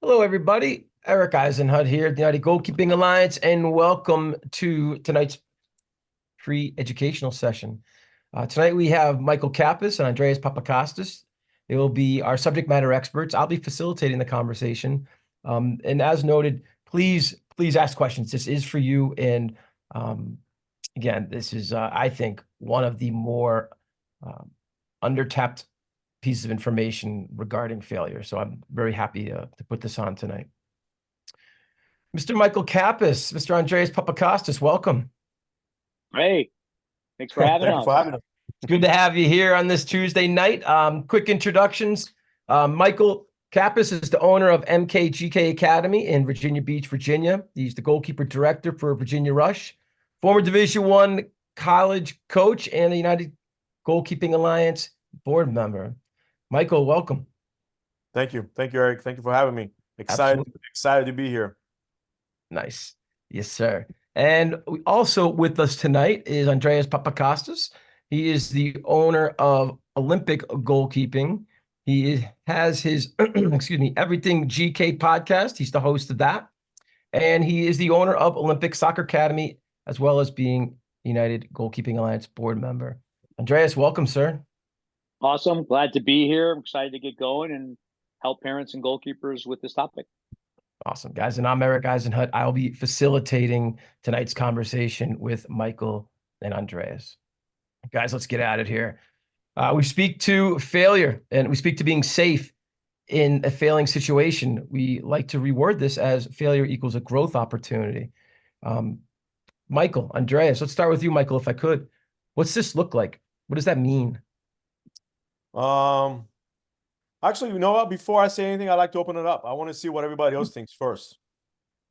Hello, everybody. Eric Eisenhut here at the United Goalkeeping Alliance, and welcome to tonight's free educational session. Tonight we have Michael Kappas and Andreas Papakostas. They will be our subject matter experts. I'll be facilitating the conversation. And as noted, please ask questions. This is for you. And again, this is, I think, one of the more undertapped pieces of information regarding failure. So I'm very happy to put this on tonight. Mr. Michael Kappas, Mr. Andreas Papakostas, welcome. Hey, thanks for having us. It's good to have you here on this Tuesday night. Quick introductions. Michael Kappas is the owner of MKGK Academy in Virginia Beach, Virginia. He's the goalkeeper director for Virginia Rush, former Division I college coach, and the United Goalkeeping Alliance board member. Michael, welcome. Thank you, Eric. Thank you for having me. Excited to be here. Nice. Yes, sir. And also with us tonight is Andreas Papakostas. He is the owner of Olympic Goalkeeping. He has his, excuse me, Everything GK podcast. He's the host of that. And he is the owner of Olympic Soccer Academy, as well as being United Goalkeeping Alliance board member. Andreas, welcome, sir. Awesome. Glad to be here. I'm excited to get going and help parents and goalkeepers with this topic. Awesome, guys. And I'm Eric Eisenhut. I'll be facilitating tonight's conversation with Michael and Andreas. Guys, let's get at it here. We speak to failure and we speak to being safe in a failing situation. We like to reword this as failure equals a growth opportunity. Michael, Andreas, let's start with you, Michael, if I could. What's this look like? What does that mean? Actually, you know what? Before I say anything, I like to open it up. I want to see what everybody else thinks first.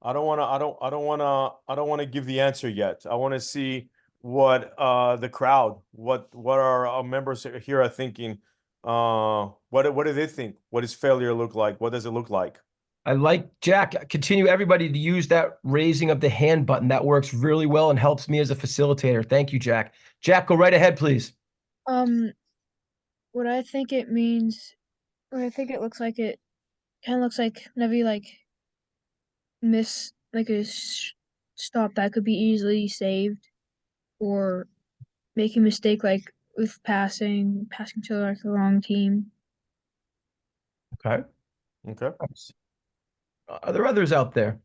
I don't want to give the answer yet. I want to see what the crowd, what our members here are thinking. What do they think? What does failure look like? What does it look like? I like Jack. Continue everybody to use that raising of the hand button. That works really well and helps me as a facilitator. Thank you, Jack. Jack, go right ahead, please. What I think it means, what I think it looks like, it kind of looks like whenever you miss a stop that could be easily saved, or make a mistake with passing to the wrong team. Okay. Okay. Are there others out there?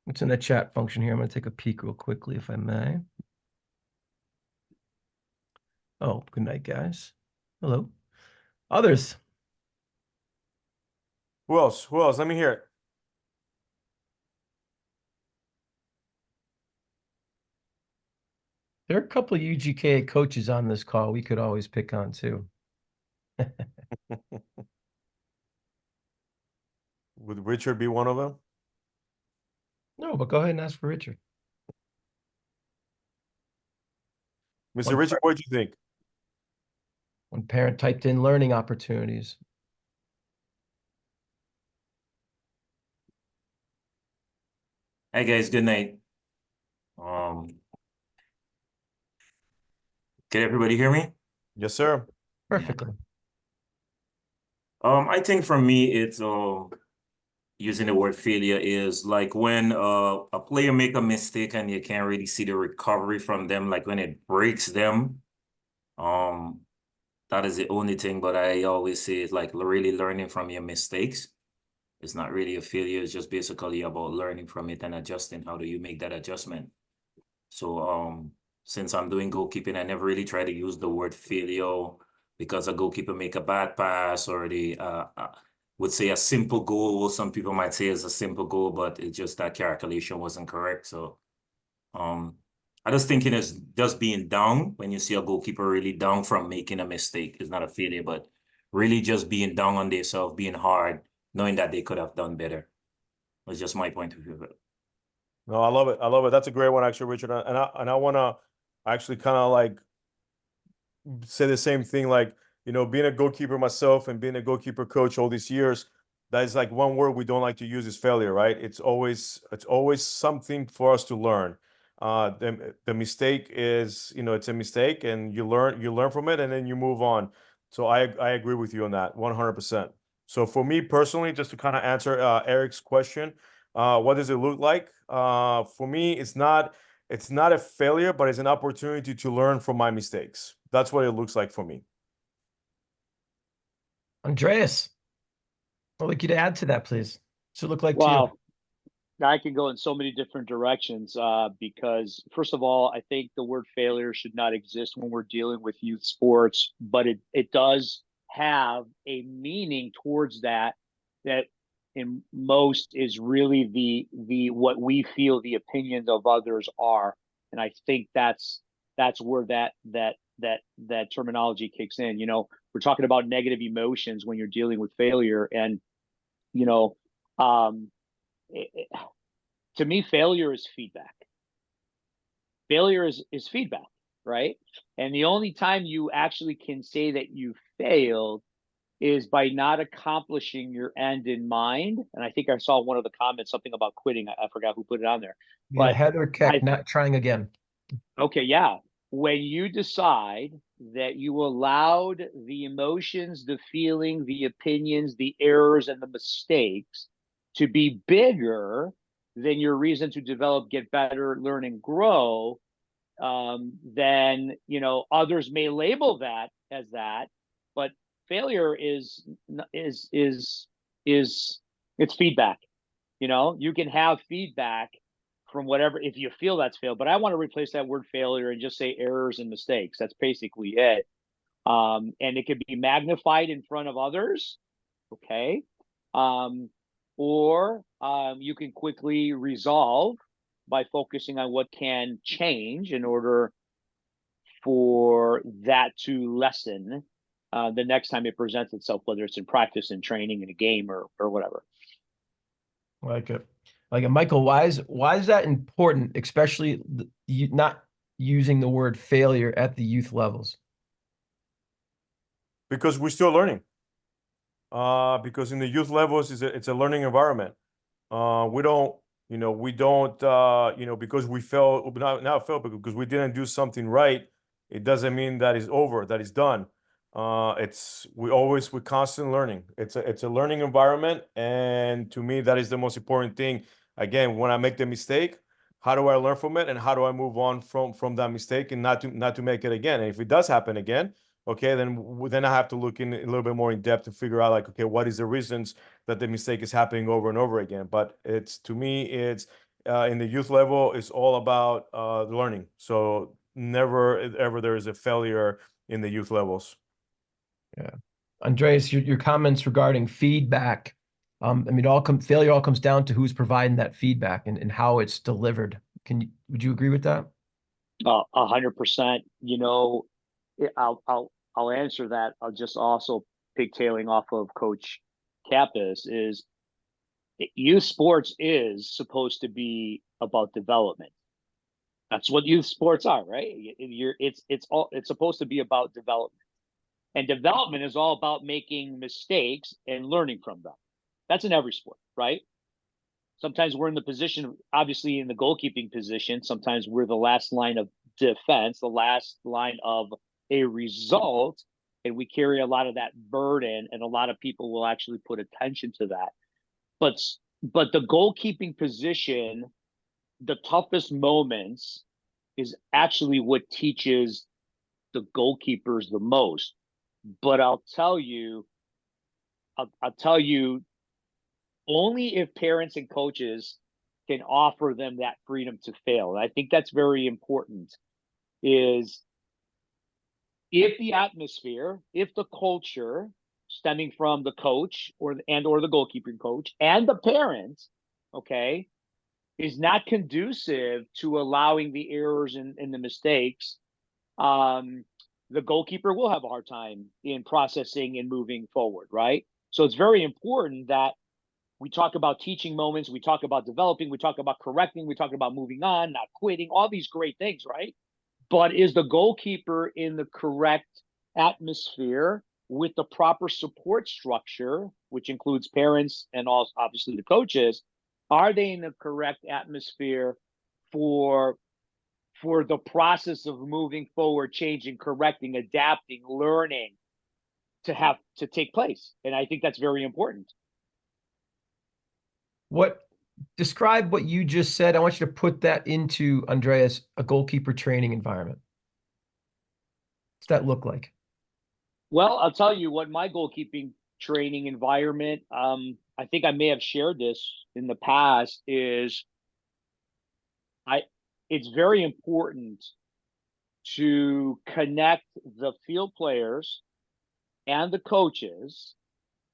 What's in the chat function here? I'm going to take a peek real quickly, if I may. Oh, good night, guys. Hello. Others? Who else? Let me hear it. There are a couple of UGKA coaches on this call we could always pick on too. Would Richard be one of them? No, but go ahead and ask for Richard. Mr. Richard, what do you think? One parent typed in learning opportunities. Hi guys, good night. Can everybody hear me? Yes, sir. Perfectly. I think for me, it's using the word failure is like when a player make a mistake and you can't really see the recovery from them, like when it breaks them. That is the only thing, but I always say it's like really learning from your mistakes. It's not really a failure, it's just basically about learning from it and adjusting. How do you make that adjustment? So since I'm doing goalkeeping, I never really try to use the word failure because a goalkeeper make a bad pass or they would say a simple goal. Some people might say it's a simple goal, but it's just that calculation wasn't correct. So I just think it is just being down when you see a goalkeeper really down from making a mistake. It's not a failure, but really just being down on themselves, being hard, knowing that they could have done better. That's just my point of view. No, I love it. That's a great one, actually, Richard. And I want to actually kind of like say the same thing. Like, being a goalkeeper myself and being a goalkeeper coach all these years, that is like one word we don't like to use is failure, right? It's always something for us to learn. The mistake is, it's a mistake, and you learn from it, and then you move on. So I agree with you on that 100%. So for me personally, just to kind of answer Eric's question, what does it look like? For me, it's not a failure, but it's an opportunity to learn from my mistakes. That's what it looks like for me. Andreas, I'd like you to add to that, please. So it look like to you. Wow. I can go in so many different directions because, first of all, I think the word failure should not exist when we're dealing with youth sports, but it does have a meaning towards that in most is really the what we feel the opinions of others are, and I think that's where that terminology kicks in. You know, we're talking about negative emotions when you're dealing with failure, and you know. To me, failure is feedback. Failure is feedback, right? And the only time you actually can say that you failed is by not accomplishing your end in mind. And I think I saw one of the comments, something about quitting. I forgot who put it on there. Yeah, But head or kick, not trying again. okay, yeah. When you decide that you allowed the emotions, the feeling, the opinions, the errors, and the mistakes to be bigger than your reason to develop, get better, learn, and grow, then others may label that as that, but failure is it's feedback. You can have feedback from whatever, if you feel that's failed, but I want to replace that word failure and just say errors and mistakes. That's basically it. And it could be magnified in front of others. Okay. Or you can quickly resolve by focusing on what can change in order for that to lessen the next time it presents itself, whether it's in practice, in training, in a game, or whatever. Like it. Michael, why is that important, especially you not using the word failure at the youth levels? Because we're still learning. Because in the youth levels, it's a learning environment. We don't, because we fail, not fail, but because we didn't do something right, it doesn't mean that it's over, that it's done. We're constant learning. It's a learning environment, and to me, that is the most important thing. Again, when I make the mistake, how do I learn from it, and how do I move on from that mistake, and not to make it again? And if it does happen again, okay, then I have to look in a little bit more in depth to figure out, like, okay, what is the reasons that the mistake is happening over and over again. But to me, it's in the youth level, it's all about learning. So never ever there is a failure in the youth levels. Yeah. Andreas, your comments regarding feedback. Failure all comes down to who's providing that feedback and how it's delivered. Would you agree with that? 100%. I'll answer that. I'll just also pigtailing off of Coach Kappas is youth sports is supposed to be about development. That's what youth sports are, right? It's supposed to be about development. And development is all about making mistakes and learning from them. That's in every sport, right? Sometimes we're in the position, obviously in the goalkeeping position, sometimes we're the last line of defense, the last line of a result, and we carry a lot of that burden, and a lot of people will actually put attention to that. But the goalkeeping position, the toughest moments is actually what teaches the goalkeepers the most. But I'll tell you, only if parents and coaches can offer them that freedom to fail. And I think that's very important. Is if the atmosphere, if the culture stemming from the coach or the goalkeeping coach and the parents, okay, is not conducive to allowing the errors and the mistakes, the goalkeeper will have a hard time in processing and moving forward, right? So it's very important that we talk about teaching moments, we talk about developing, we talk about correcting, we talk about moving on, not quitting, all these great things, right? But is the goalkeeper in the correct atmosphere with the proper support structure, which includes parents and also obviously the coaches? Are they in the correct atmosphere for the process of moving forward, changing, correcting, adapting, learning, to take place. And I think that's very important. Describe what you just said. I want you to put that into, Andreas, a goalkeeper training environment. What's that look like? Well, I'll tell you what my goalkeeping training environment, I think I may have shared this in the past, is it's very important to connect the field players and the coaches.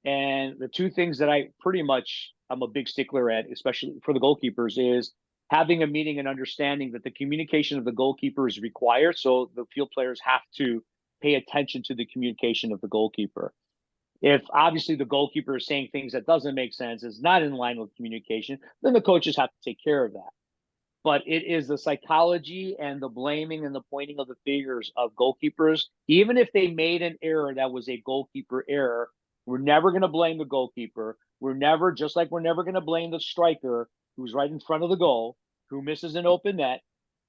And the two things that I'm a big stickler at, especially for the goalkeepers, is having a meeting and understanding that the communication of the goalkeeper is required. So the field players have to pay attention to the communication of the goalkeeper. If obviously the goalkeeper is saying things that doesn't make sense, is not in line with communication, then the coaches have to take care of that. But it is the psychology and the blaming and the pointing of the fingers of goalkeepers. Even if they made an error that was a goalkeeper error, we're never going to blame the goalkeeper. We're never going to blame the striker who's right in front of the goal, who misses an open net,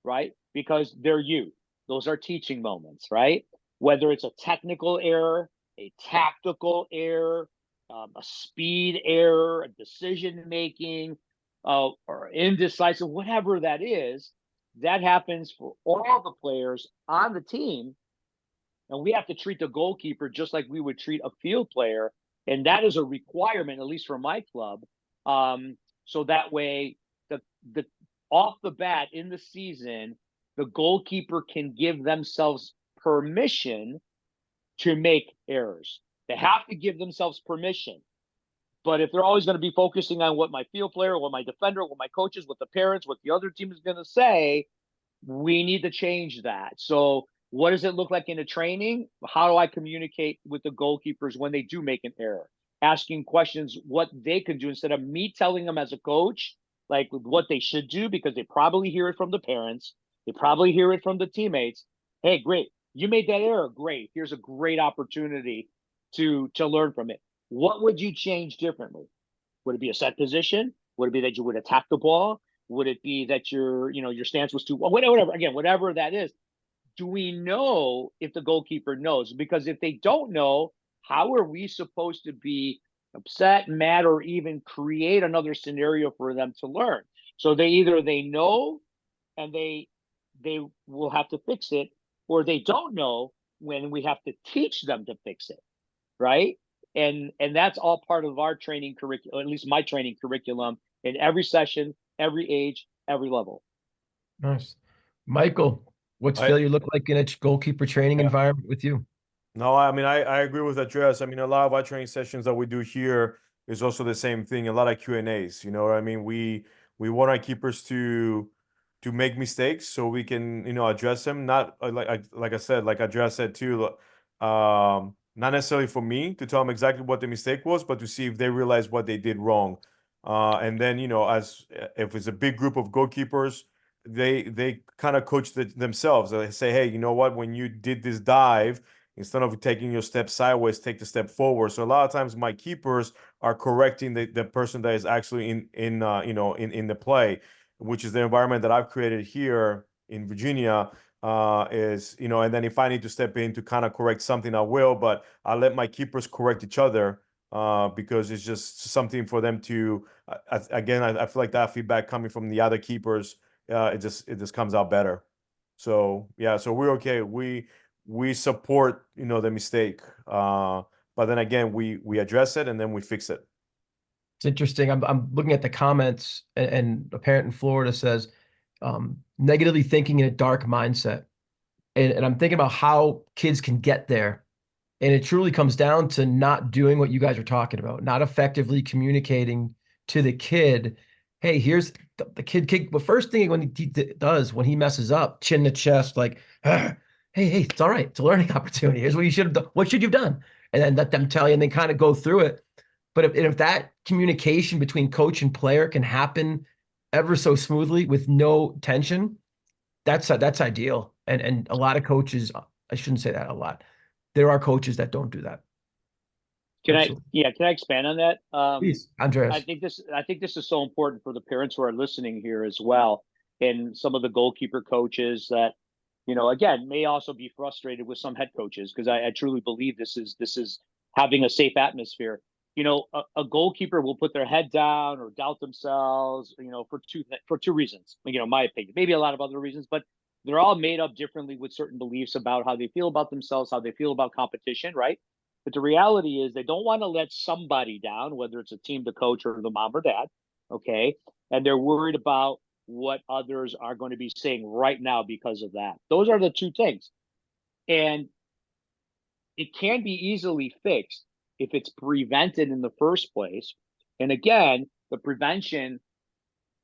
right? Because they're youth. Those are teaching moments, right? Whether it's a technical error, a tactical error, a speed error, a decision making, or indecisive, whatever that is, that happens for all the players on the team. And we have to treat the goalkeeper just like we would treat a field player. And that is a requirement, at least for my club. So that way, the off the bat in the season, the goalkeeper can give themselves permission to make errors. They have to give themselves permission. But if they're always going to be focusing on what my field player, what my defender, what my coaches, what the parents, what the other team is going to say, we need to change that. So what does it look like in a training? How do I communicate with the goalkeepers when they do make an error? Asking questions, what they can do, instead of me telling them as a coach, like what they should do, because they probably hear it from the parents. They probably hear it from the teammates. Hey, great. You made that error. Great. Here's a great opportunity to learn from it. What would you change differently? Would it be a set position? Would it be that you would attack the ball? Would it be that your stance was too, whatever, again, whatever that is? Do we know if the goalkeeper knows? Because if they don't know, how are we supposed to be upset, mad, or even create another scenario for them to learn? So they know and they will have to fix it, or they don't know when we have to teach them to fix it, right? And that's all part of our training curriculum, at least my training curriculum, in every session, every age, every level. Nice. Michael, what's I- failure look like in a goalkeeper training Yeah. environment with you? No, I mean, I agree with Andreas. I mean, a lot of our training sessions that we do here is also the same thing. A lot of Q&As, you know what I mean? We want our keepers to make mistakes so we can, address them. Not like I said, like Andreas said too, not necessarily for me to tell them exactly what the mistake was, but to see if they realize what they did wrong. And then, as if it's a big group of goalkeepers, they kind of coach themselves. They say, hey, you know what? When you did this dive, instead of taking your step sideways, take the step forward. So a lot of times my keepers are correcting the person that is actually in the play, which is the environment that I've created here in Virginia. And then if I need to step in to kind of correct something, I will, but I let my keepers correct each other because it's just something for them to, I feel like that feedback coming from the other keepers, it just comes out better. So yeah, so we're okay. We support, the mistake. But then again, we address it and then we fix it. It's interesting. I'm looking at the comments, and a parent in Florida says, negatively thinking in a dark mindset. And I'm thinking about how kids can get there. And it truly comes down to not doing what you guys are talking about, not effectively communicating to the kid. Hey, here's the kid. The first thing when he does when he messes up, chin to chest, like, hey, it's all right. It's a learning opportunity. Here's what you should have done. What should you've done? And then let them tell you, and they kind of go through it. But if that communication between coach and player can happen ever so smoothly with no tension, that's ideal. And a lot of coaches, I shouldn't say that a lot. There are coaches that don't do that. Can Absolutely. I expand on that? Please, Andreas. I think this is so important for the parents who are listening here as well, and some of the goalkeeper coaches that, again, may also be frustrated with some head coaches, because I truly believe this is having a safe atmosphere. You know, a goalkeeper will put their head down or doubt themselves, you know, for two reasons. You know, my opinion, maybe a lot of other reasons, but they're all made up differently with certain beliefs about how they feel about themselves, how they feel about competition, right? But the reality is they don't want to let somebody down, whether it's a team, the coach, or the mom or dad, okay? And they're worried about what others are going to be saying right now because of that. Those are the two things. And it can be easily fixed if it's prevented in the first place. And again, the prevention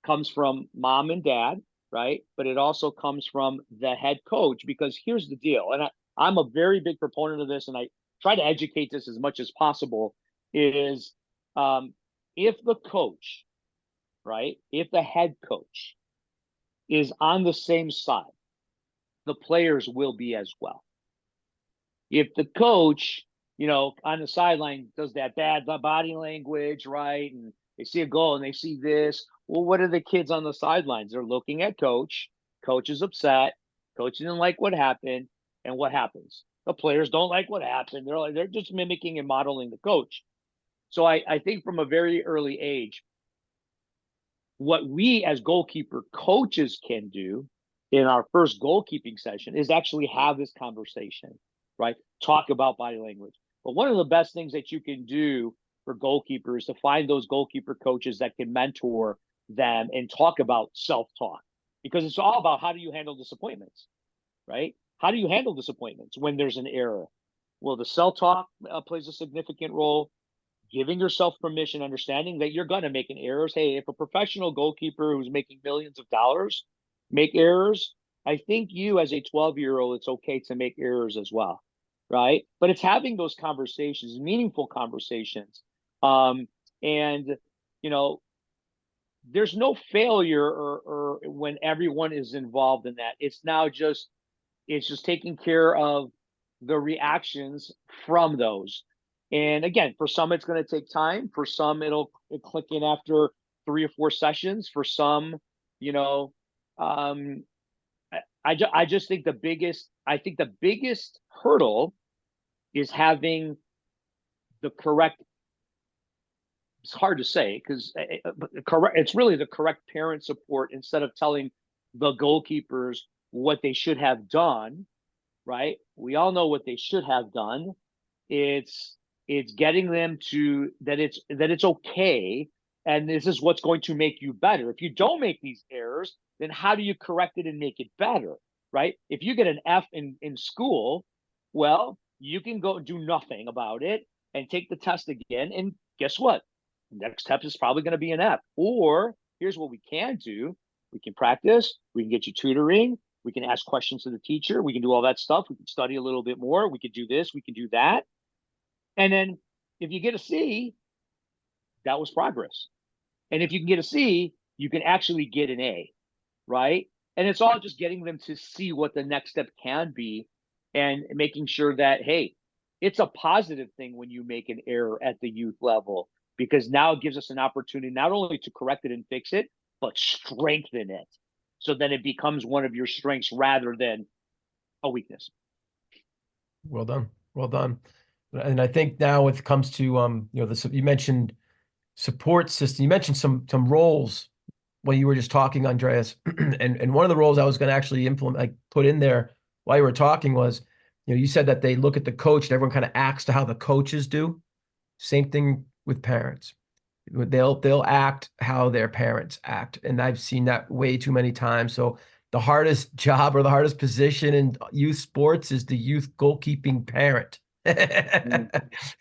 comes from mom and dad, right? But it also comes from the head coach, because here's the deal. And I'm a very big proponent of this, and I try to educate this as much as possible, is if the coach, right, if the head coach is on the same side, the players will be as well. If the coach, you know, on the sideline does that bad body language, right, and they see a goal and they see this, well, what are the kids on the sidelines? They're looking at coach. Coach is upset. Coach didn't like what happened. And what happens? The players don't like what happened. They're just mimicking and modeling the coach. So I think from a very early age, what we as goalkeeper coaches can do in our first goalkeeping session is actually have this conversation, right? Talk about body language. But one of the best things that you can do for goalkeepers is to find those goalkeeper coaches that can mentor them and talk about self-talk, because it's all about how do you handle disappointments, right? How do you handle disappointments when there's an error? Well, the self-talk plays a significant role. Giving yourself permission, understanding that you're going to make an errors. Hey, if a professional goalkeeper who's making millions of dollars make errors, I think you as a 12-year-old, it's okay to make errors as well, right? But it's having those conversations, meaningful conversations. And, you know, there's no failure or when everyone is involved in that. It's just taking care of the reactions from those. And again, for some, it's going to take time. For some, it'll click in after 3 or 4 sessions. For some, you know, I just think the biggest hurdle is having the correct. It's hard to say because it's really the correct parent support instead of telling the goalkeepers what they should have done. Right? We all know what they should have done. It's getting them to that it's okay, and this is what's going to make you better. If you don't make these errors, then how do you correct it and make it better, right? If you get an F in school, well, you can go do nothing about it and take the test again, and guess what? Next step is probably going to be an F. Or here's what we can do. We can practice, we can get you tutoring, we can ask questions to the teacher, we can do all that stuff, we can study a little bit more, we could do this, we can do that. And then if you get a C, that was progress. And if you can get a C, you can actually get an A, right? And it's all just getting them to see what the next step can be and making sure that, hey, it's a positive thing when you make an error at the youth level, because now it gives us an opportunity not only to correct it and fix it, but strengthen it. So then it becomes one of your strengths rather than a weakness. Well done. Well done. And I think now when it comes to you know, you mentioned support system, you mentioned some roles when you were just talking, Andreas. and one of the roles I was going to actually implement, like put in there while you were talking was, you know, you said that they look at the coach and everyone kind of acts to how the coaches do. Same thing with parents. They'll act how their parents act. And I've seen that way too many times. So the hardest job or the hardest position in youth sports is the youth goalkeeping parent.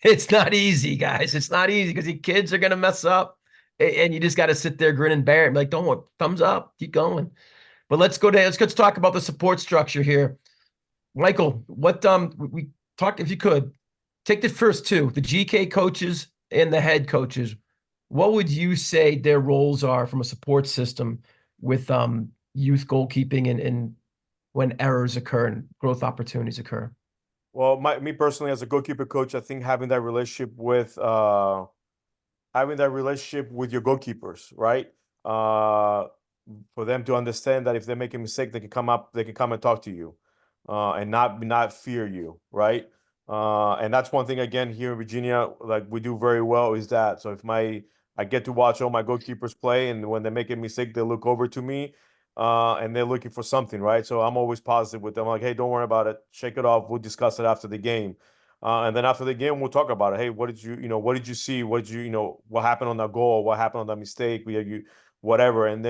It's not easy, guys. It's not easy because your kids are going to mess up and you just got to sit there, grin and bear it. Like, don't want thumbs up, keep going. But let's talk about the support structure here. Michael, what, we talk, if you could take the first two, the GK coaches and the head coaches. What would you say their roles are from a support system with youth goalkeeping and when errors occur and growth opportunities occur? Well, me personally, as a goalkeeper coach, I think having that relationship with your goalkeepers, right? For them to understand that if they make a mistake, they can come and talk to you, and not fear you, right? And that's one thing again here in Virginia, like we do very well is that. So if I get to watch all my goalkeepers play, and when they make a mistake, they look over to me, and they're looking for something, right? So I'm always positive with them. Like, hey, don't worry about it. Shake it off. We'll discuss it after the game. And then after the game, we'll talk about it. Hey, what did what did you see? What did what happened on that goal? What happened on that mistake? Whatever. And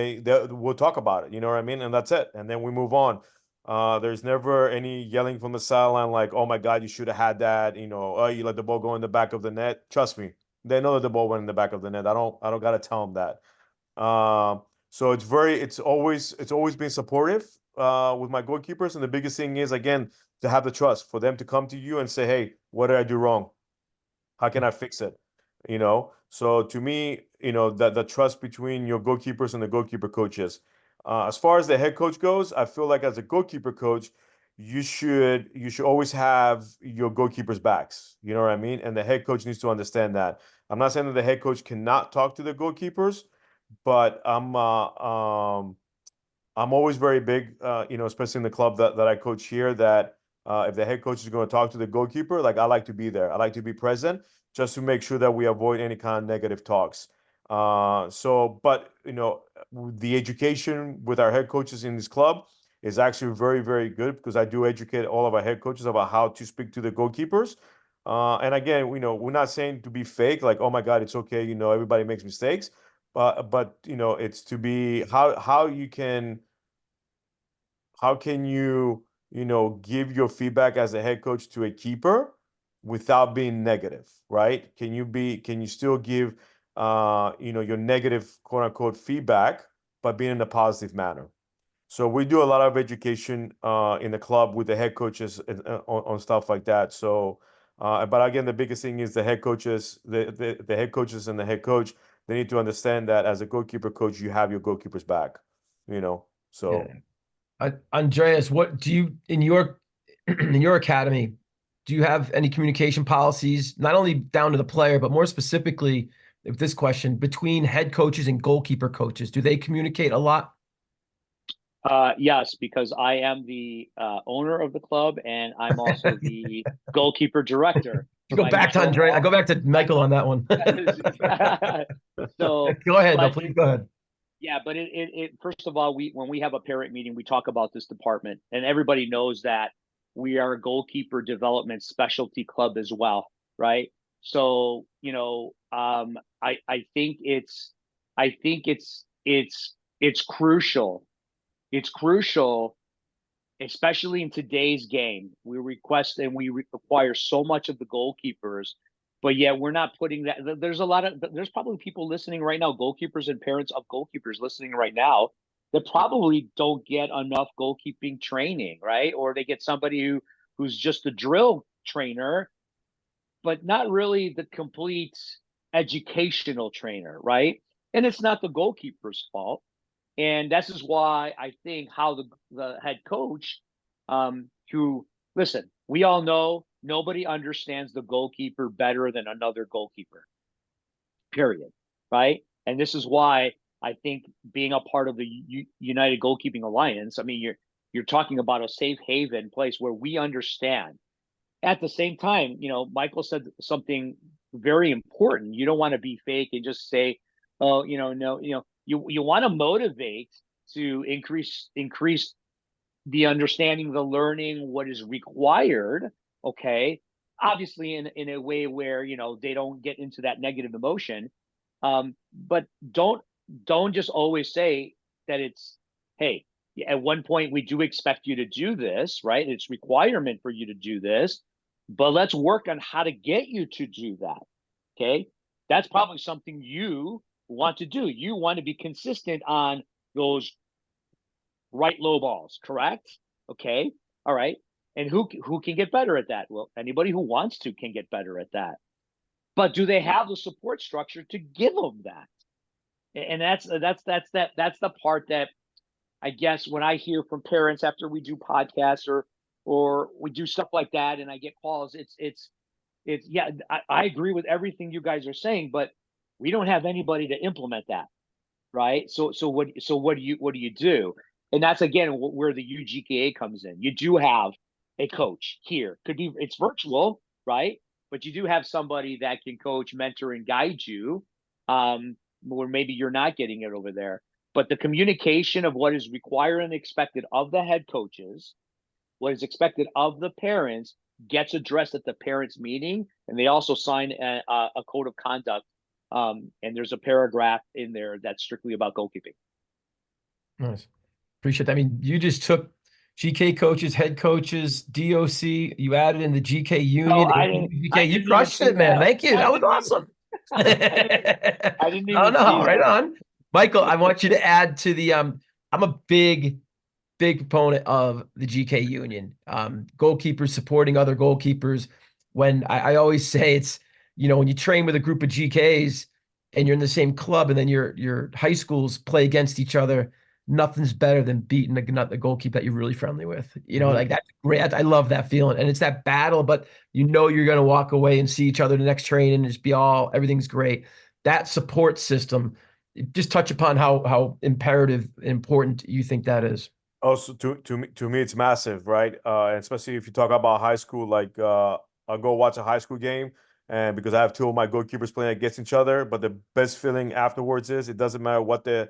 we'll talk about it. You know what I mean? And that's it. And then we move on. There's never any yelling from the sideline like, "Oh my God, you should have had that." Oh, you let the ball go in the back of the net. Trust me, they know that the ball went in the back of the net. I don't gotta tell them that. So it's always been supportive with my goalkeepers, and the biggest thing is again to have the trust for them to come to you and say, "Hey, what did I do wrong? How can I fix it?" So to me, that the trust between your goalkeepers and the goalkeeper coaches. As far as the head coach goes, I feel like as a goalkeeper coach, you should always have your goalkeepers' backs. You know what I mean? And the head coach needs to understand that. I'm not saying that the head coach cannot talk to the goalkeepers, but I'm always very big, especially in the club that I coach here, that if the head coach is going to talk to the goalkeeper, like I like to be there. I like to be present just to make sure that we avoid any kind of negative talks. But the education with our head coaches in this club is actually very, very good because I do educate all of our head coaches about how to speak to the goalkeepers. And again, we're not saying to be fake, like, oh my God, it's okay, everybody makes mistakes. But it's to be how can you give your feedback as a head coach to a keeper without being negative, right? Can you still give your negative quote unquote feedback but being in a positive manner? So we do a lot of education in the club with the head coaches on stuff like that. So but again, the biggest thing is the head coaches, the head coaches and the head coach, they need to understand that as a goalkeeper coach, you have your goalkeeper's back, so. Yeah. Andreas, what do you in your in your academy, do you have any communication policies, not only down to the player, but more specifically, if this question, between head coaches and goalkeeper coaches, do they communicate a lot? Yes, because I am the owner of the club and I'm also the goalkeeper director. Go back to Andreas. I go back to Michael on that one. So go ahead. No, but please go ahead. yeah, but it first of all, when we have a parent meeting, we talk about this department, and everybody knows that we are a goalkeeper development specialty club as well, right? So I think it's crucial. It's crucial, especially in today's game. We request and we require so much of the goalkeepers, but yet we're not putting that. There's probably people listening right now, goalkeepers and parents of goalkeepers listening right now, that probably don't get enough goalkeeping training, right? Or they get somebody who's just a drill trainer, but not really the complete educational trainer, right? And it's not the goalkeeper's fault. And this is why I think how the head coach, who, listen, we all know nobody understands the goalkeeper better than another goalkeeper, period. Right. And this is why I think being a part of the United Goalkeeping Alliance, I mean, you're talking about a safe haven place where we understand. At the same time, Michael said something very important. You don't want to be fake and just say, oh, no, you want to motivate to increase the understanding, the learning, what is required. Okay. Obviously in a way where, they don't get into that negative emotion. But don't just always say that it's, hey, at one point we do expect you to do this, right? It's requirement for you to do this, but let's work on how to get you to do that. Okay. That's probably something you want to do. You want to be consistent on those right low balls, correct? Okay. All right. And who can get better at that? Well, anybody who wants to can get better at that. But do they have the support structure to give them that? And that's the part that I guess when I hear from parents after we do podcasts or we do stuff like that, and I get calls, it's yeah, I agree with everything you guys are saying, but we don't have anybody to implement that, right? So what do you do? And that's again where the UGKA comes in. You do have a coach here. It's virtual, right? But you do have somebody that can coach, mentor, and guide you, where maybe you're not getting it over there. But the communication of what is required and expected of the head coaches, what is expected of the parents, gets addressed at the parents' meeting, and they also sign a code of conduct. And there's a paragraph in there that's strictly about goalkeeping. Nice. Appreciate that. I mean, you just took GK coaches, head coaches, DOC, you added in the GK union. I and didn't. GK, I you didn't even crushed see it, man. that. Thank you. I That was didn't even- awesome. I didn't No, even no, see right that. on. Michael, I want you to add to the I'm a big proponent of the GK union. Goalkeepers supporting other goalkeepers. When I always say it's, when you train with a group of GKs and you're in the same club and then your high schools play against each other, nothing's better than beating the goalkeeper that you're really friendly with. Like that's great. I love that feeling. And it's that battle, but you're going to walk away and see each other the next training and just everything's great. That support system, just touch upon how imperative, important you think that is. Also, to me, it's massive, right? And especially if you talk about high school, like I'll go watch a high school game, and because I have two of my goalkeepers playing against each other, but the best feeling afterwards is it doesn't matter what the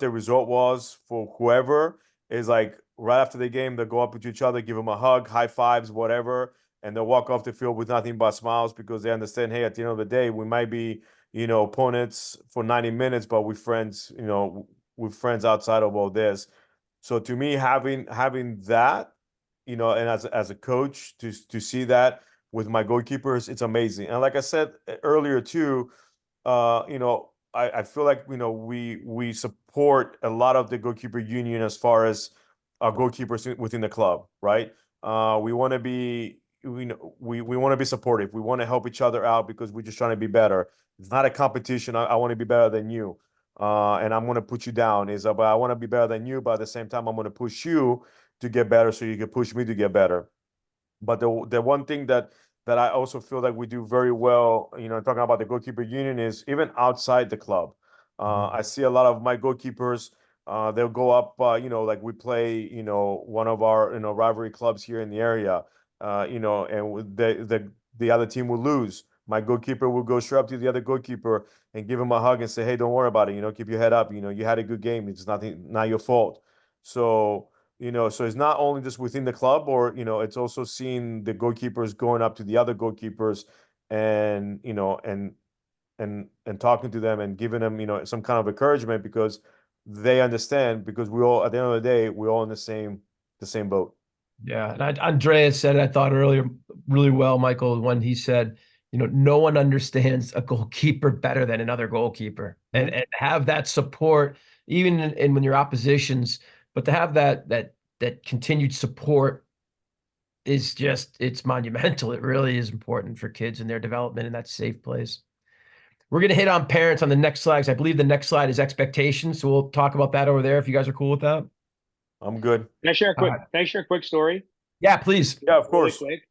result was for whoever, is like right after the game they'll go up to each other, give them a hug, high fives, whatever, and they'll walk off the field with nothing but smiles because they understand, hey, at the end of the day, we might be opponents for 90 minutes, but we're friends, we're friends outside of all this. So to me, having that, and as a coach to see that with my goalkeepers, it's amazing. And like I said earlier too, I feel like we support a lot of the goalkeeper union as far as our goalkeepers within the club, right? We want to be we want to be supportive. We want to help each other out because we're just trying to be better. It's not a competition. I want to be better than you. And I'm going to put you down. But I want to be better than you, but at the same time, I'm going to push you to get better so you can push me to get better. But the one thing that I also feel like we do very well, talking about the goalkeeper union, is even outside the club. I see a lot of my goalkeepers. They'll go up, like we play, one of our rivalry clubs here in the area, and the other team will lose. My goalkeeper will go straight up to the other goalkeeper and give him a hug and say, "Hey, don't worry about it. Keep your head up. You had a good game. It's not your fault." So so it's not only just within the club, or it's also seeing the goalkeepers going up to the other goalkeepers and and talking to them and giving them some kind of encouragement, because they understand, because we all, at the end of the day, we're all in the same boat. Yeah, and Andreas said it, I thought earlier really well, Michael, when he said, no one understands a goalkeeper better than another goalkeeper, and have that support even in when you're oppositions, but to have that continued support is it's monumental. It really is important for kids and their development in that safe place. We're going to hit on parents on the next slide, 'cause I believe the next slide is expectations. So we'll talk about that over there if you guys are cool with that. I'm good. Can I share a quick story? Yeah, please. Yeah, of Really course. quick.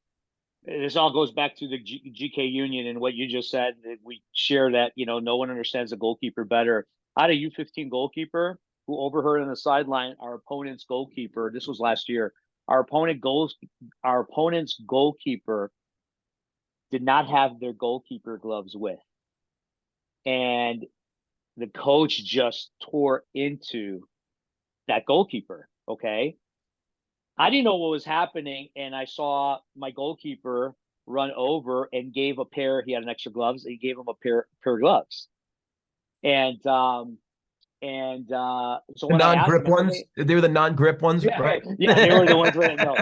This all goes back to the GK union and what you just said. That we share that, no one understands the goalkeeper better. I had a U15 goalkeeper who overheard on the sideline our opponent's goalkeeper. This was last year. Our opponent's goalkeeper did not have their goalkeeper gloves with. And the coach just tore into that goalkeeper. Okay. I didn't know what was happening, and I saw my goalkeeper run over and gave a pair. He had an extra gloves. He gave him a pair of gloves, and so The when I asked him, non-grip I said, ones. "Hey, They were the non-grip ones, yeah, right? yeah, they were the ones with it." No,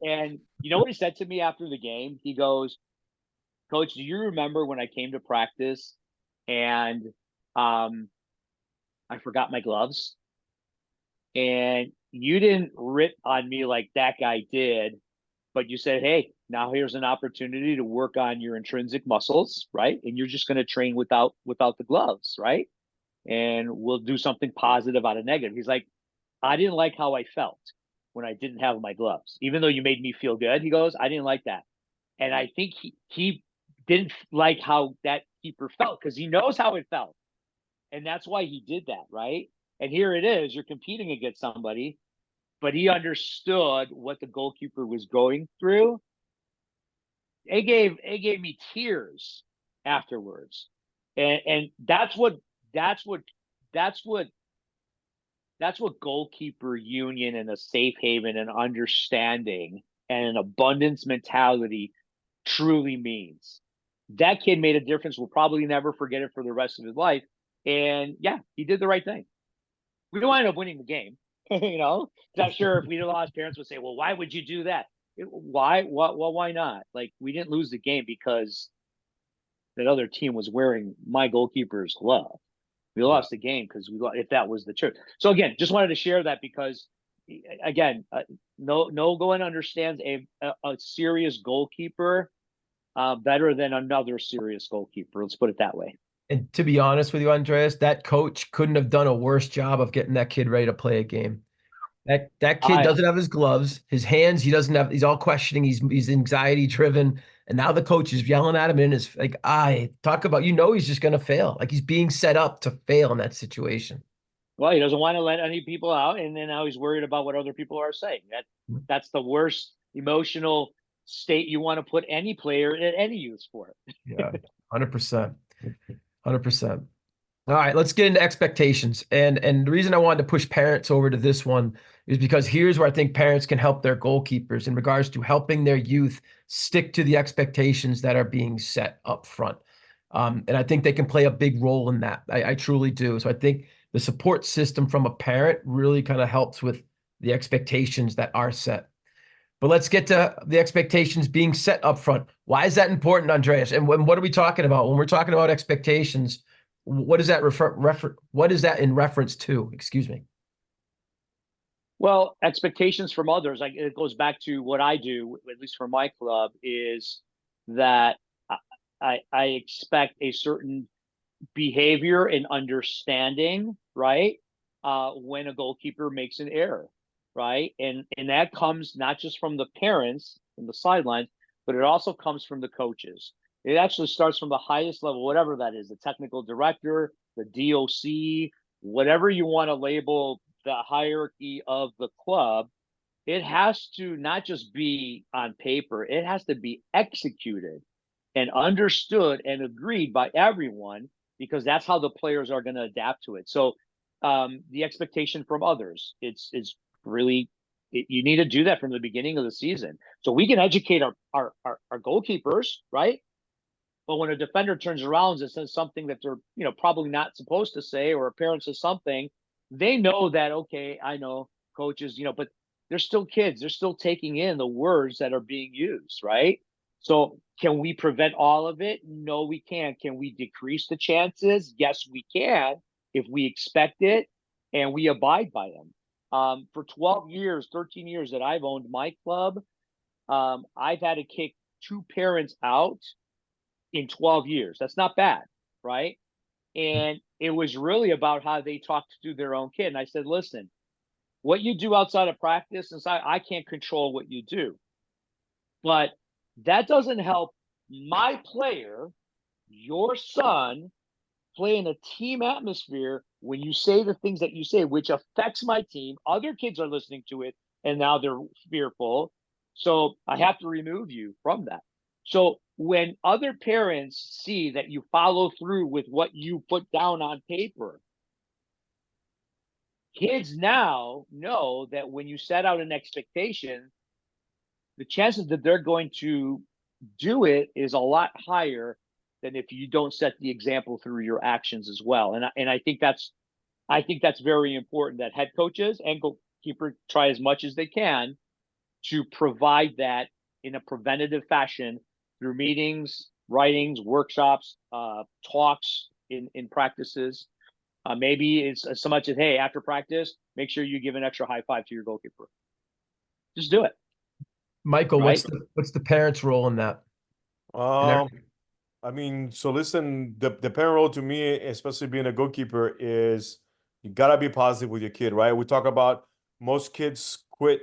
and you know what he said to me after the game? He goes, "Coach, do you remember when I came to practice and I forgot my gloves?" And you didn't rip on me like that guy did, but you said, "Hey, now here's an opportunity to work on your intrinsic muscles, right? And you're just going to train without the gloves, right? And we'll do something positive out of negative." He's like, "I didn't like how I felt when I didn't have my gloves, even though you made me feel good." He goes, "I didn't like that." And I think he didn't like how that keeper felt because he knows how it felt. And that's why he did that, right? And here it is, you're competing against somebody, but he understood what the goalkeeper was going through. it gave me tears afterwards. And that's what goalkeeper union and a safe haven and understanding and an abundance mentality truly means. That kid made a difference. We'll probably never forget it for the rest of his life. And yeah, he did the right thing. We don't wind up winning the game, you know. I'm sure if we lost, parents would say, "Well, why would you do that?" Why? Well, why not? Like, we didn't lose the game because that other team was wearing my goalkeeper's glove. We lost the game because if that was the truth. So again, just wanted to share that because, again, no one understands a serious goalkeeper better than another serious goalkeeper. Let's put it that way. And to be honest with you, Andreas, that coach couldn't have done a worse job of getting that kid ready to play a game. That kid doesn't have his gloves, his hands. He doesn't have. He's all questioning. He's anxiety driven, and now the coach is yelling at him and his like. Talk about, he's just gonna fail. Like, he's being set up to fail in that situation. Well, he doesn't want to let any people out, and then now he's worried about what other people are saying. That's the worst emotional state you want to put any player at any youth sport. Yeah, 100%, 100%. All right, let's get into expectations. And the reason I wanted to push parents over to this one is because here's where I think parents can help their goalkeepers in regards to helping their youth stick to the expectations that are being set up front. And I think they can play a big role in that. I truly do. So I think the support system from a parent really kind of helps with the expectations that are set. But let's get to the expectations being set up front. Why is that important, Andreas? And what are we talking about when we're talking about expectations? What is that what is that in reference to? Excuse me. Well, expectations from others, like, it goes back to what I do, at least for my club, is that I expect a certain behavior and understanding, right? When a goalkeeper makes an error, right? And that comes not just from the parents from the sidelines, but it also comes from the coaches. It actually starts from the highest level, whatever that is, the technical director, the DOC, whatever you want to label the hierarchy of the club. It has to not just be on paper, it has to be executed and understood and agreed by everyone, because that's how the players are going to adapt to it. So the expectation from others, it's really, you need to do that from the beginning of the season. So we can educate our goalkeepers, right? But when a defender turns around and says something that they're, probably not supposed to say, or a parent says something, they know that, okay, I know coaches, but they're still kids. They're still taking in the words that are being used, right? So can we prevent all of it? No, we can't. Can we decrease the chances? Yes, we can, if we expect it and we abide by them. For 12 years, 13 years that I've owned my club, I've had to kick 2 parents out in 12 years. That's not bad, right? And it was really about how they talked to their own kid. And I said, listen, what you do outside of practice, I can't control what you do. But that doesn't help my player, your son, play in a team atmosphere when you say the things that you say, which affects my team. Other kids are listening to it, and now they're fearful. So I have to remove you from that. So when other parents see that you follow through with what you put down on paper, kids now know that when you set out an expectation, the chances that they're going to do it is a lot higher than if you don't set the example through your actions as well. And I think that's very important, that head coaches and goalkeeper try as much as they can to provide that in a preventative fashion through meetings, writings, workshops, talks in practices. Maybe it's so much as, hey, after practice, make sure you give an extra high five to your goalkeeper. Just do it. Michael, Right? what's the parents' role in that? I mean, so listen, the parent role to me, especially being a goalkeeper, is you gotta be positive with your kid, right? We talk about most kids quit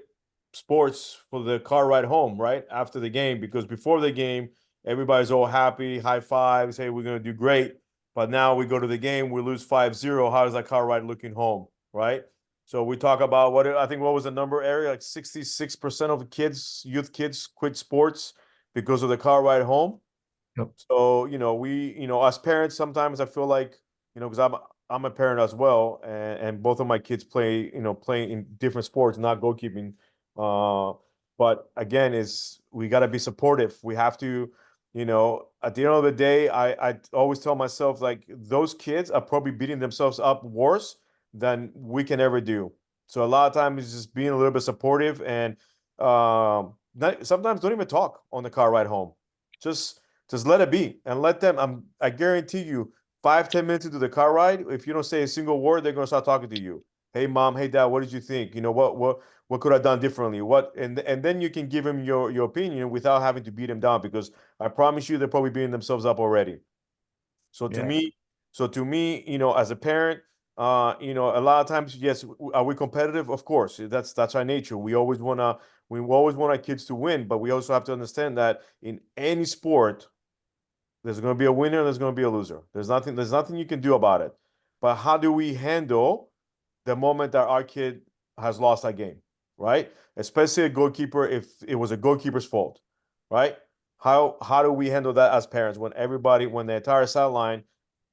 sports for the car ride home, right? After the game, because before the game, everybody's all happy, high fives, hey, we're gonna do great. But now we go to the game, we lose 5-0. How is that car ride looking home, right? So we talk about what was the number area? Like 66% of the kids, youth kids, quit sports because of the car ride home. Yep. So, as parents, sometimes I feel like, because I'm a parent as well, and both of my kids play in different sports, not goalkeeping. But again, is we got to be supportive. We have to, at the end of the day, I always tell myself, like, those kids are probably beating themselves up worse than we can ever do. So a lot of times it's just being a little bit supportive and sometimes don't even talk on the car ride home. Just let it be and let them. I guarantee you, 5-10 minutes into the car ride, if you don't say a single word, they're gonna start talking to you. Hey mom, hey dad, what did you think? What could I have done differently? And then you can give them your opinion without having to beat them down, because I promise you they're probably beating themselves up already. So to Yeah. me, as a parent, a lot of times, yes, are we competitive? Of course, that's our nature. We always want our kids to win, but we also have to understand that in any sport, there's going to be a winner, there's going to be a loser. There's nothing you can do about it. But how do we handle the moment that our kid has lost that game, right? Especially a goalkeeper, if it was a goalkeeper's fault, right? How do we handle that as parents when the entire sideline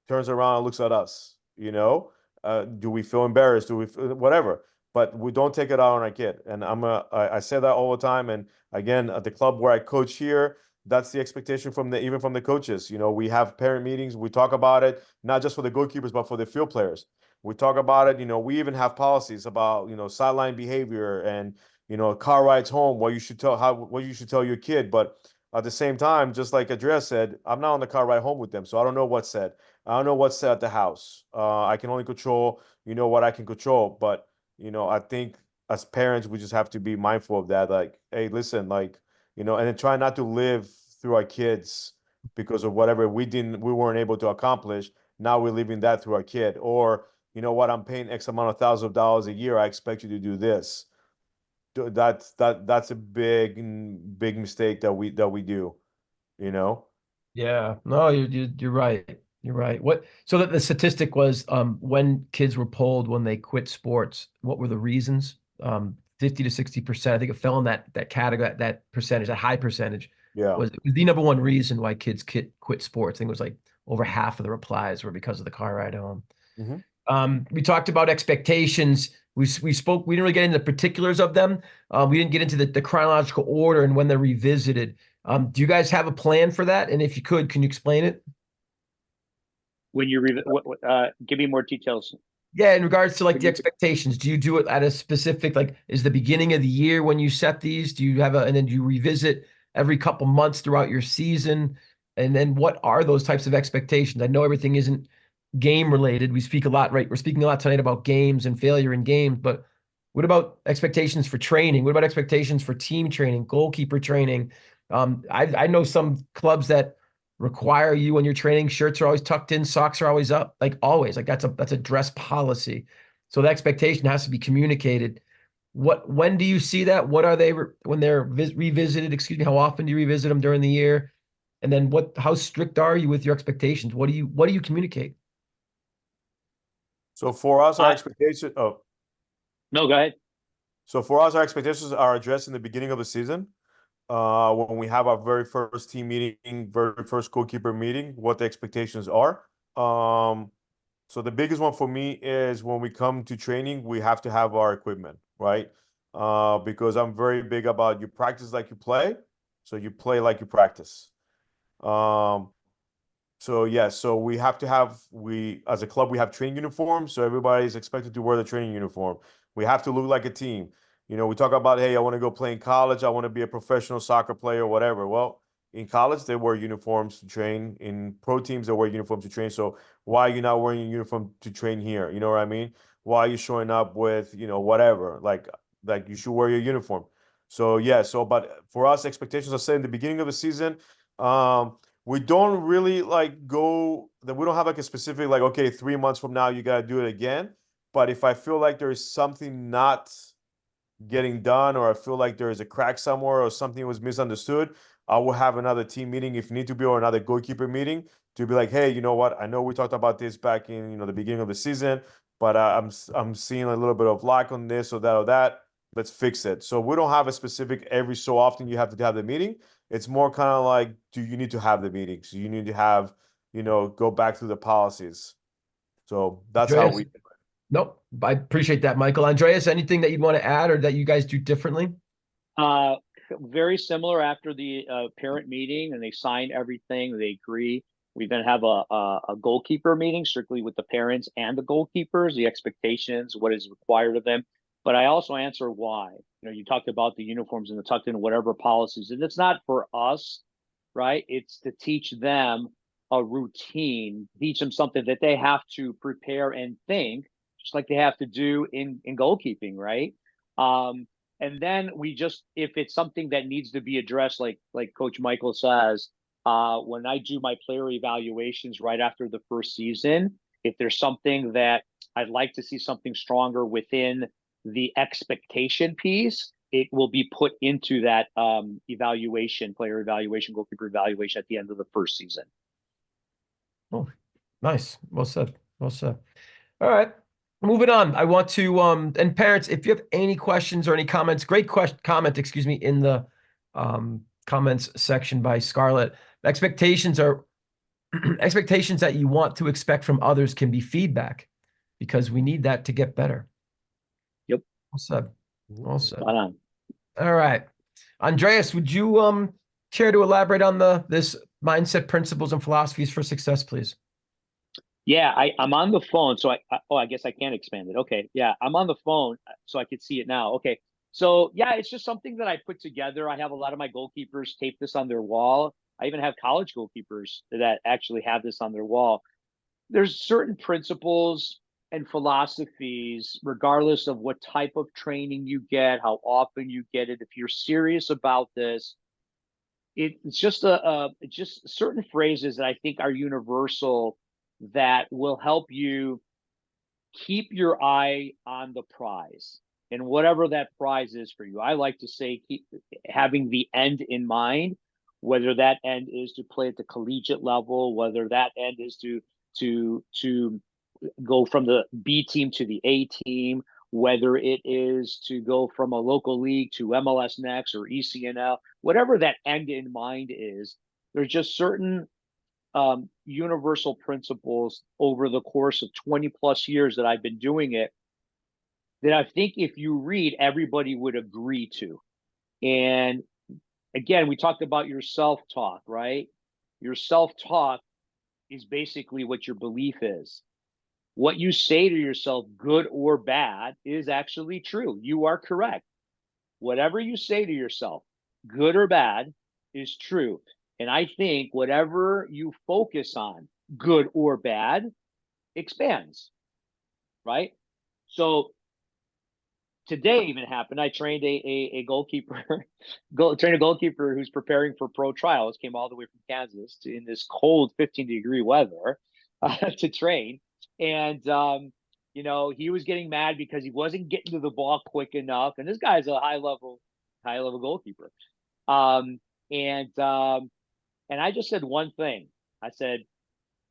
turns around and looks at us? Do we feel embarrassed? Do we whatever? But we don't take it out on our kid. And I say that all the time. And again, at the club where I coach here, that's the expectation even from the coaches. We have parent meetings. We talk about it, not just for the goalkeepers, but for the field players. We talk about it. We even have policies about, sideline behavior and, car rides home, what you should tell your kid. But at the same time, just like Andreas said, I'm not on the car ride home with them, so I don't know what's said. I don't know what's said at the house. I can only control, what I can control. But, I think as parents, we just have to be mindful of that. Like, hey, listen, like, and then try not to live through our kids because of whatever we weren't able to accomplish. Now we're living that through our kid. Or, what, I'm paying X amount of thousands of dollars a year. I expect you to do this. That's a big mistake that we do, Yeah, no, you're right. You're right. So that the statistic was when kids were polled when they quit sports, what were the reasons? 50 to 60%. I think it fell in that category, that percentage, that high percentage Yeah. was the number one reason why kids quit sports. I think it was like over half of the replies were because of the car ride home. We talked about expectations. We spoke. We didn't really get into the particulars of them. We didn't get into the chronological order and when they're revisited. Do you guys have a plan for that? And if you could, can you explain it? When you give me more details. Yeah, in regards to like the expectations, do you do it at a specific, like, is the beginning of the year when you set these? Do you have and then do you revisit every couple months throughout your season? And then what are those types of expectations? I know everything isn't game related. We speak a lot, right? We're speaking a lot tonight about games and failure in games, but what about expectations for training? What about expectations for team training, goalkeeper training? I know some clubs that require you when you're training, shirts are always tucked in, socks are always up, like always. Like that's a dress policy. So the expectation has to be communicated. When do you see that? What are they when they're revisited? Excuse me. How often do you revisit them during the year? And then how strict are you with your expectations? What do you communicate? So for us, our expectation. Oh, no, go ahead. So for us, our expectations are addressed in the beginning of the season. When we have our very first team meeting, very first goalkeeper meeting, what the expectations are. So the biggest one for me is when we come to training, we have to have our equipment, right? Because I'm very big about you practice like you play, so you play like you practice. So yeah, so we have to as a club, we have training uniforms, so everybody's expected to wear the training uniform. We have to look like a team. We talk about, hey, I want to go play in college, I want to be a professional soccer player, whatever. Well, in college, they wear uniforms to train. In pro teams, they wear uniforms to train. So why are you not wearing a uniform to train here? You know what I mean? Why are you showing up with, whatever? Like you should wear your uniform. So yeah, but for us, expectations are set in the beginning of the season. We don't really we don't have like a specific, like, okay, 3 months from now, you got to do it again. But if I feel like there is something not getting done, or I feel like there is a crack somewhere or something was misunderstood, I will have another team meeting if need to be, or another goalkeeper meeting to be like, hey, you know what? I know we talked about this back in, the beginning of the season, but I'm seeing a little bit of lack on this or that or that. Let's fix it. So we don't have a specific every so often you have to have the meeting, It's more kind of like, do you need to have the meetings? Do you need to have, go back through the policies? So that's how Andreas? we. Nope. I appreciate that, Michael. Andreas, anything that you'd want to add or that you guys do differently? Very similar after the parent meeting, and they sign everything, they agree. We then have a goalkeeper meeting strictly with the parents and the goalkeepers, the expectations, what is required of them. But I also answer why. You talked about the uniforms and the tucked in, whatever policies, and it's not for us, right? It's to teach them a routine, teach them something that they have to prepare and think, just like they have to do in goalkeeping, right? And then we just, if it's something that needs to be addressed, like Coach Michael says, when I do my player evaluations right after the first season, if there's something that I'd like to see something stronger within the expectation piece, it will be put into that evaluation, player evaluation, goalkeeper evaluation at the end of the first season. Oh, nice. Well said. Well said. All right. Moving on. I want to, and parents, if you have any questions or any comments, great comment, excuse me, in the comments section by Scarlett. Expectations are expectations that you want to expect from others can be feedback because we need that to get better. Yep. Well said. Well said. Spot on. All right. Andreas, would you care to elaborate on this mindset principles and philosophies for success, please? Yeah, I'm on the phone, so I guess I can't expand it. Okay, yeah, I'm on the phone, so I could see it now. Okay, so yeah, it's just something that I put together. I have a lot of my goalkeepers tape this on their wall. I even have college goalkeepers that actually have this on their wall. There's certain principles and philosophies, regardless of what type of training you get, how often you get it. If you're serious about this, it's just just certain phrases that I think are universal that will help you keep your eye on the prize and whatever that prize is for you. I like to say keep having the end in mind, whether that end is to play at the collegiate level, whether that end is to go from the B team to the A team, whether it is to go from a local league to MLS Next or ECNL, whatever that end in mind is. There's just certain universal principles over the course of 20 plus years that I've been doing it that I think if you read, everybody would agree to. And again, we talked about your self-talk, right? Your self-talk is basically what your belief is. What you say to yourself, good or bad, is actually true. You are correct. Whatever you say to yourself, good or bad, is true. And I think whatever you focus on, good or bad, expands, right? So today even happened. I trained a goalkeeper, trained a goalkeeper who's preparing for pro trials, came all the way from Kansas in this cold 15-degree weather to train. And, he was getting mad because he wasn't getting to the ball quick enough. And this guy's a high level goalkeeper. And I just said one thing. I said,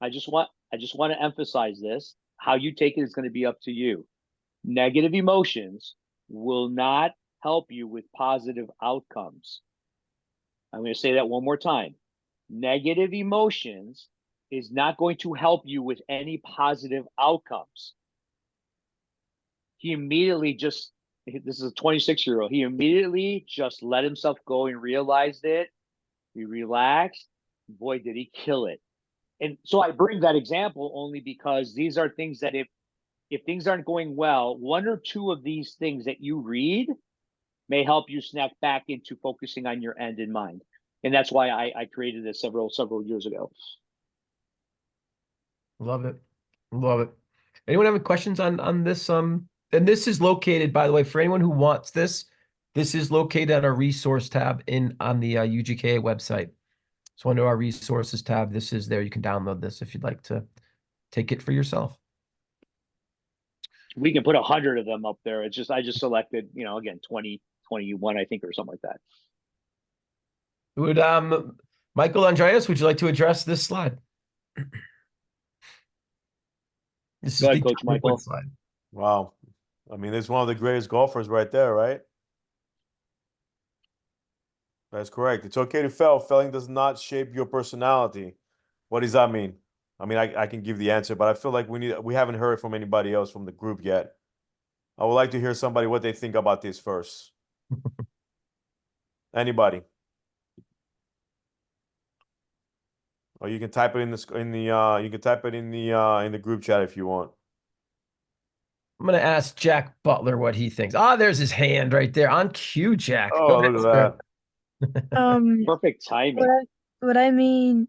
I just want to emphasize this. How you take it is going to be up to you. Negative emotions will not help you with positive outcomes. I'm going to say that one more time. Negative emotions is not going to help you with any positive outcomes. He immediately this is a 26-year-old. He immediately just let himself go and realized it. He relaxed. Boy, did he kill it. And so I bring that example only because these are things that if things aren't going well, one or two of these things that you read may help you snap back into focusing on your end in mind. And that's why I created this several years ago. Love it. Love it. Anyone have any questions on this? And this is located, by the way, for anyone who wants this is located on our resource tab on the UGKA website. So under our resources tab, this is there. You can download this if you'd like to take it for yourself. We can put 100 of them up there. It's just, I just selected, again, 20, 21, I think, or something like that. Would Michael, Andreas, would you like to address this slide? This Go is ahead, the Coach Michael. slide. Wow. I mean, it's one of the greatest golfers right there, right? That's correct. It's okay to fail. Failing does not shape your personality. What does that mean? I mean, I can give the answer, but I feel like we haven't heard from anybody else from the group yet. I would like to hear somebody what they think about this first. Anybody? Or you can type it in you can type it in the group chat if you want. I'm gonna ask Jack Butler what he thinks. Ah, there's his hand right there. On cue, Jack. Go Oh, ahead, look sir. at that. Perfect timing. What I mean,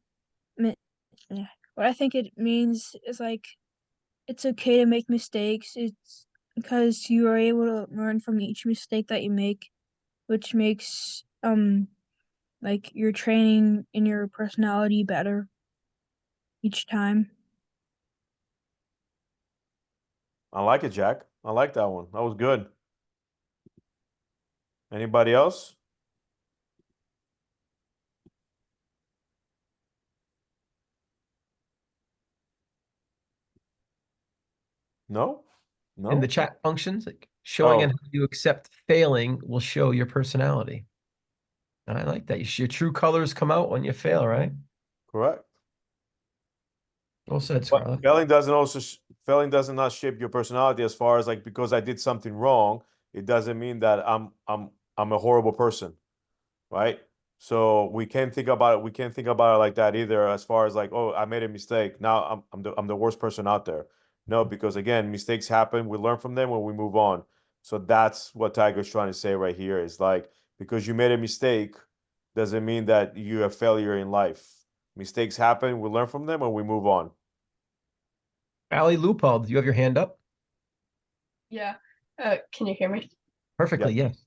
yeah, what I think it means is like it's okay to make mistakes. It's because you are able to learn from each mistake that you make, which makes like your training and your personality better each time. I like it, Jack. I like that one. That was good. Anybody else? No? In the No? chat functions, like showing Oh, and how you accept failing will show your personality. And I like that. Your true colors come out when you fail, right? correct. Well said, But Scarlett. failing does not shape your personality as far as like because I did something wrong, it doesn't mean that I'm a horrible person, right? So we can't think about it. We can't think about it like that either. As far as like, oh, I made a mistake. Now I'm the worst person out there. No, because again, mistakes happen. We learn from them when we move on. So that's what Tiger's trying to say right here is like because you made a mistake doesn't mean that you're a failure in life. Mistakes happen. We learn from them and we move on. Ali Lupal, do you have your hand up? Yeah. Can you hear me? Perfectly, yes.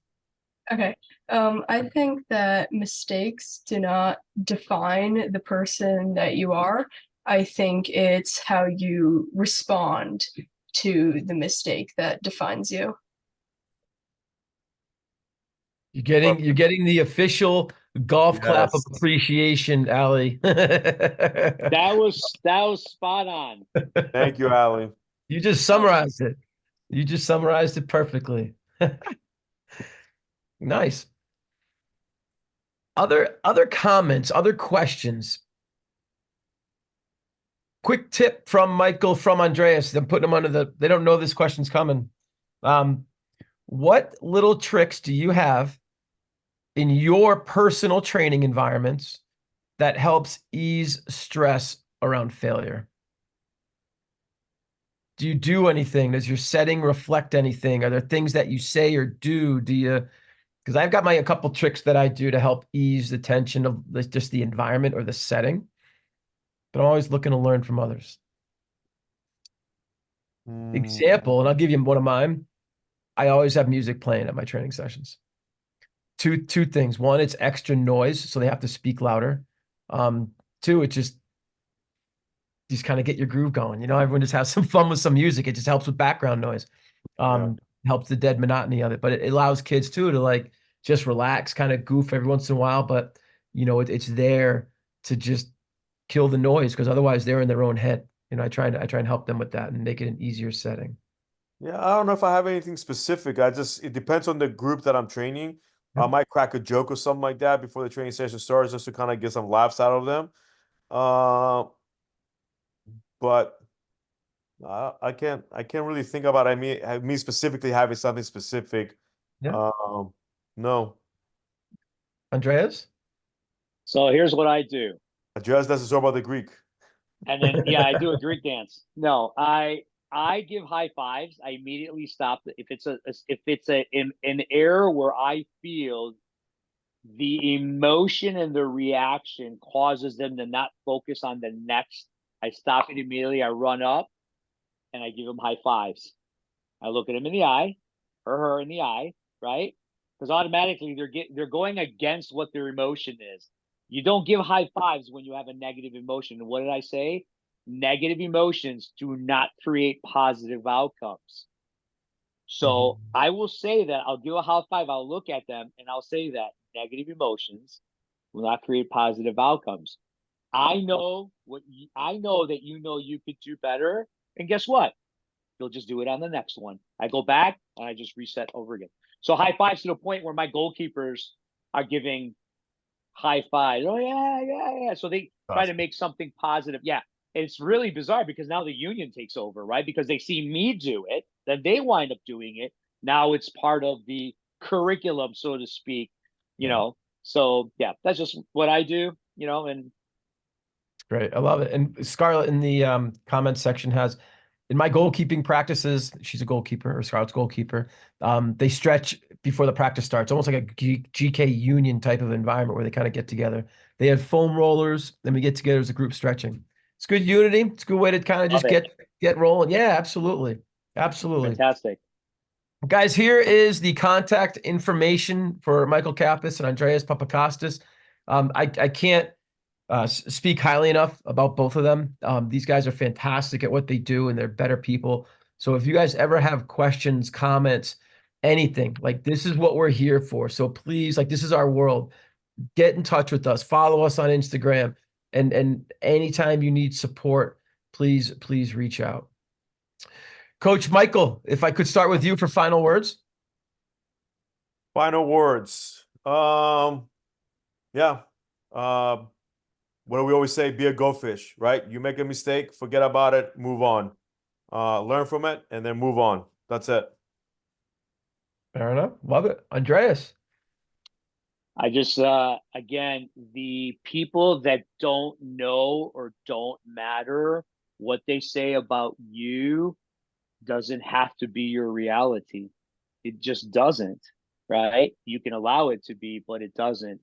Okay. I think that mistakes do not define the person that you are. I think it's how you respond to the mistake that defines you. You're getting the official golf clap of Yes. appreciation, Ali. That was spot on. Thank you, Ali. You just summarized it. You just summarized it perfectly. Nice. Other comments, other questions. Quick tip from Michael, from Andreas. I'm putting them they don't know this question's coming. What little tricks do you have in your personal training environments that helps ease stress around failure? Do you do anything? Does your setting reflect anything? Are there things that you say or do? Because I've got a couple tricks that I do to help ease the tension of just the environment or the setting, but I'm always looking to learn from others. Example, and I'll give you one of mine. I always have music playing at my training sessions. Two things. One, it's extra noise, so they have to speak louder. Two, it just kind of get your groove going. Everyone just has some fun with some music. It just helps with background noise. Helps the dead monotony of it, but it allows kids too to like just relax, kind of goof every once in a while. But it's there to just kill the noise because otherwise they're in their own head. I try and help them with that and make it an easier setting. Yeah, I don't know if I have anything specific. It depends on the group that I'm training. I might crack a joke or something like that before the training session starts just to kind of get some laughs out of them. But I can't really think about me specifically having something specific. Yeah. No. Andreas? So here's what I do. Andreas doesn't know about the Greek. And then I do a Greek dance. No, I give high fives. I immediately stop if it's an error where I feel the emotion and the reaction causes them to not focus on the next. I stop it immediately. I run up and I give them high fives. I look at them in the eye, or her in the eye, right? Because automatically they're going against what their emotion is. You don't give high fives when you have a negative emotion. And what did I say? Negative emotions do not create positive outcomes. So I will say that I'll give a high five. I'll look at them and I'll say that negative emotions will not create positive outcomes. I know that you could do better. And guess what? You'll just do it on the next one. I go back and I just reset over again. So high fives to the point where my goalkeepers are giving high five. Oh yeah. So they try to make something positive. Yeah. And it's really bizarre because now the union takes over, right? Because they see me do it, then they wind up doing it. Now it's part of the curriculum, so to speak, you know. So yeah, that's just what I do, you know, and Great. I love it. And Scarlett in the comments section has, in my goalkeeping practices, she's a goalkeeper, or Scarlett's goalkeeper. They stretch before the practice starts, almost like a GK union type of environment where they kind of get together. They have foam rollers, then we get together as a group stretching. It's good unity. It's a good way to kind of just Love it. get rolling. Yeah, absolutely. Absolutely. fantastic. Guys, here is the contact information for Michael Kappas and Andreas Papakostas. I can't speak highly enough about both of them. These guys are fantastic at what they do, and they're better people. So if you guys ever have questions, comments, anything, like this is what we're here for. So please, like this is our world. Get in touch with us. Follow us on Instagram, and anytime you need support, please reach out. Coach Michael, if I could start with you for final words. Final words. Yeah. What do we always say? Be a goldfish, right? You make a mistake, forget about it, move on. Learn from it, and then move on. That's it. Fair enough. Love it. Andreas. I just again, the people that don't know or don't matter what they say about you doesn't have to be your reality. It just doesn't, right? You can allow it to be, but it doesn't.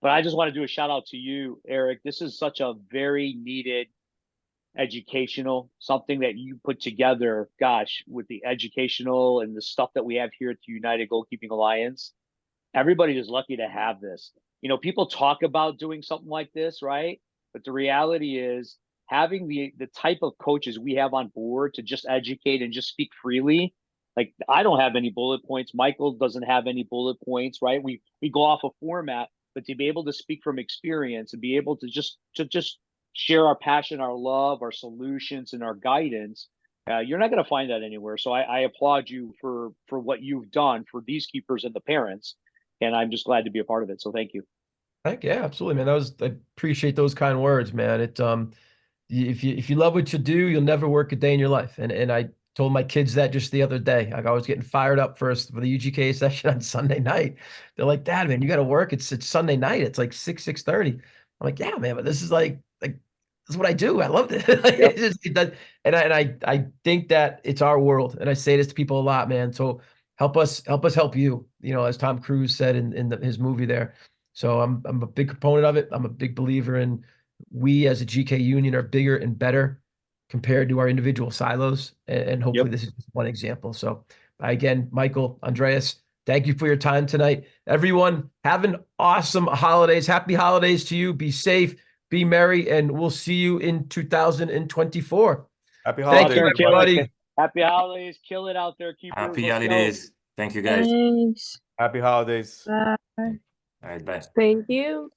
But I just want to do a shout out to you, Eric. This is such a very needed educational, something that you put together, gosh, with the educational and the stuff that we have here at the United Goalkeeping Alliance. Everybody is lucky to have this. You know, people talk about doing something like this, right? But the reality is having the type of coaches we have on board to just educate and just speak freely. Like I don't have any bullet points. Michael doesn't have any bullet points, right? We go off a format, but to be able to speak from experience and be able to just share our passion, our love, our solutions, and our guidance, you're not going to find that anywhere. So I applaud you for what you've done for these keepers and the parents, and I'm just glad to be a part of it. So thank you. Heck yeah, absolutely, man. I appreciate those kind words, man. It if you love what you do, you'll never work a day in your life. And I told my kids that just the other day. Like I was getting fired up for the UGKA session on Sunday night. They're like, Dad, man, you got to work. It's Sunday night. It's like 6:30. I'm like, yeah, man, but this is like this is what I do. I love it. Like, Yep. it does, and I think that it's our world, and I say this to people a lot, man. So help us help you. You know, as Tom Cruise said in his movie there. So I'm a big component of it. I'm a big believer in we as a GK union are bigger and better compared to our individual silos. And hopefully this is just one example. So again, Michael, Andreas, thank you for your time tonight. Everyone, have an awesome holidays. Happy holidays to you. Be safe, be merry, and we'll see you in 2024. Happy Thank holidays, you, everybody. everybody. Happy holidays. Kill it out there, keepers. Happy Let's go. holidays. Thank you, guys. Thanks. Happy holidays. Bye. All right, bye. Thank you.